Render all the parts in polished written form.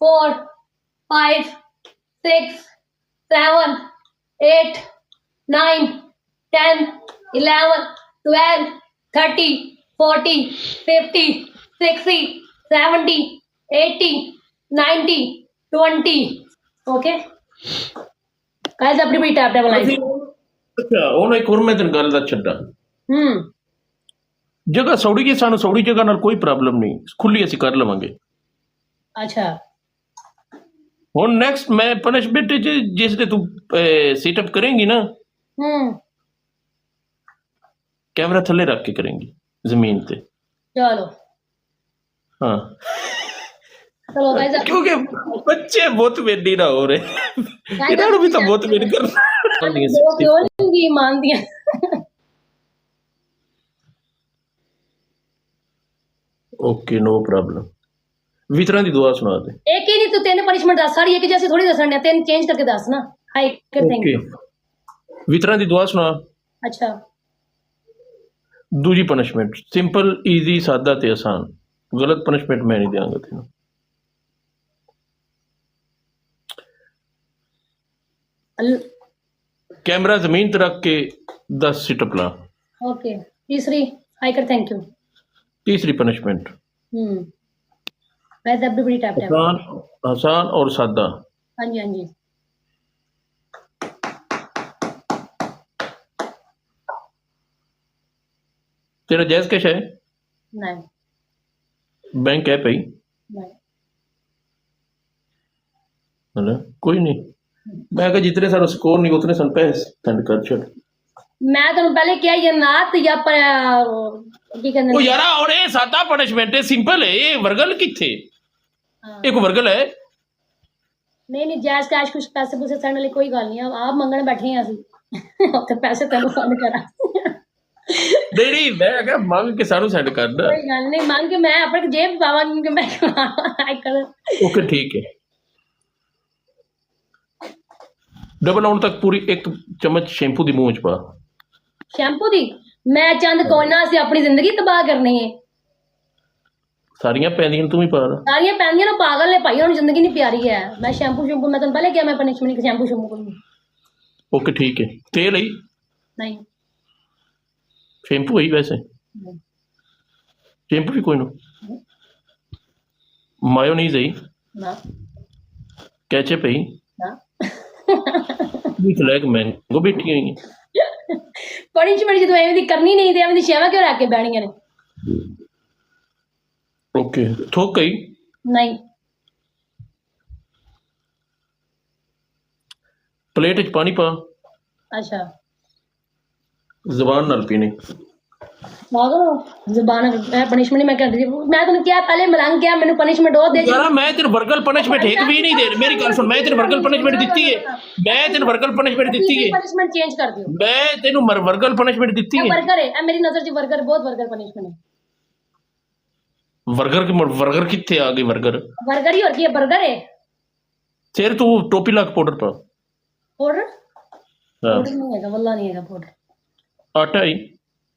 4 5 6 7 8 9 10 11 12 13 14 15 16 17 18 19 20 okay guys अपनी भी tap tap life ਅੱਛਾ ਹੁਣ ਇੱਕ ਹੋਰ ਮੈਂ ਤੈਨੂੰ ਗੱਲ ਦਾ ਛੱਡਾਂ ਜਗ੍ਹਾ ਸੌੜੀ ਜੀ ਸਾਨੂੰ ਸੌੜੀ ਜਗ੍ਹਾ ਨਾਲ ਕੋਈ ਪ੍ਰੋਬਲਮ ਨਹੀਂ ਖੁੱਲੀ ਅਸੀਂ ਕਰ ਲਵਾਂਗੇ अच्छा ਹੁਣ ਨੈਕਸਟ ਮੈਂ ਪਨਿਸ਼ਮੈਂਟ ਜਿਸ ਤੇ ਤੂੰ ਸੀਟਅਪ ਕਰੇਂਗੀ ਨਾ ਕੈਮਰਾ ਥੱਲੇ ਰੱਖ ਕੇ ਕਰੇਂਗੀ ਜ਼ਮੀਨ ਤੇ चलो हाँ चलो गाइस क्योंकि बच्चे बहुत वेडी ना हो रहे इन्होंने भी तो बहुत वेड करना नहीं मान दिया ओके नो प्रॉब्लम वितरण की दुआ सुना दे एक ही नहीं तू तेन पनिशमेंट दस सारी एक जैसे थोड़ी दसन है तेन चेंज करके दस ना हाय कर ओके वितरण की दुआ सुना अच्छा दूजी पनिशमेंट सिंपल इजी सादा ते आसान गलत पनिशमेंट मैं नहीं देंगा तेन कैमरा जमीन ते रख के 10 सिटअप ला ओके तीसरी हाय कर थैंक यू तीसरी पनिशमेंट वैसे अब भी बड़ी टैप टैप आसान आसान और सादा हाँ जी तेरा जायज कैश है नहीं बैंक है भाई नहीं है ना कोई नहीं मैं कहा जितने सारे स्कोर नहीं उतने सन पैसे सेंड कर छड़ मैं तो पहले क्या ये नात या पर की कहंदे ओ यारा और ये सादा पनिशमेंट है सिंपल है ये वर्गल किथे एक वर्गल है नहीं जायज कैश कुछ पैसे पूसे सेंड वाली कोई गल नहीं आप मंगण बैठे हैं असि तो पैसे तेन सेंड करा नहीं मैं कहा मांग के सारू सेंड कर दे कोई गल नहीं मांग के मैं अपने जेब पावांगी कि मैं ओके ठीक है डबल आउट तक पूरी एक चम्मच शैम्पू दी मुंह च पा शैम्पू दी मैं चंद कोना से अपनी जिंदगी तबाह करनी है सारियां पैंदियां तू ही पा ला सारियां पैंदियां ना पागल ने भाई हुन जिंदगी नहीं प्यारी है मैं शैम्पू मैं तुम पहले क्या मैं पनिशमेंट शैम्पू कोई ओके ठीक है तेल ही नहीं शैम्पू ही वैसे शैम्पू भी कोई ना मायोनीज है ना केचप है ना लैग मैंगो बैठी हुई है पनिशमेंट जो एवं दी करनी नहीं ते एवं दी शेवा क्यों रख के बैठियां ने ओके थोक गई नहीं प्लेट च पानी पा अच्छा जबान नाल पीने पागल जुबान पनिशमेंट मैं कर दी मैं तुमने क्या पहले मलंग क्या मैंने पनिशमेंट और दे यार मैं तेरे वर्गल पनिशमेंट एक भी नहीं दे मेरी गल सुन मैं तेरे वर्गल पनिशमेंट ਦਿੱਤੀ है मैं तेरे वर्गल पनिशमेंट ਦਿੱਤੀ है पनिशमेंट चेंज कर दियो मैं तेनु वर्गल पनिशमेंट ਦਿੱਤੀ है बर्गर है मेरी नजर च बर्गर बहुत बर्गर पनिशमेंट है वर्गर कितने आ गई वर्गर बर्गर ही और की बर्गर है तेरे तू टोपी ला के पाउडर पा पाउडर हां पाउडर नहीं है वल्ला नहीं है पाउडर आटा ही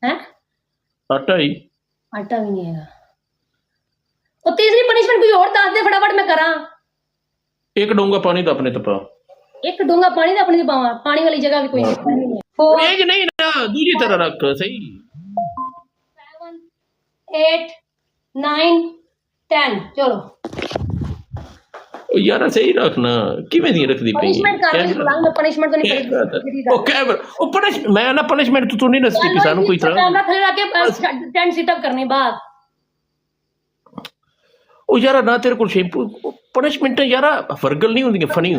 हैं आटा ही आटा भी नहीं है और तीसरी पनिशमेंट कोई और दस दे फटाफट मैं करा एक डोंगा पानी तो अपने तपा एक डोंगा पानी दा अपने दी पावा पानी वाली जगह भी कोई नहीं है ये नहीं ना दूसरी तरह रख सही 7 8 9 10 चलो ओ यार सही रखना किवें दी रख दी पई पनिशमेंट कर रही बुलांग में पनिशमेंट तो नहीं करेगी ओ कैमरा ओ पनिश मैं ना पनिशमेंट तू नहीं नसती कि सानू कोई तरह कैमरा थले रख के 10 सिट अप करने बाद ओ यार ना तेरे को शैम्पू पनिशमेंट यार वर्गल नहीं होंदी फनी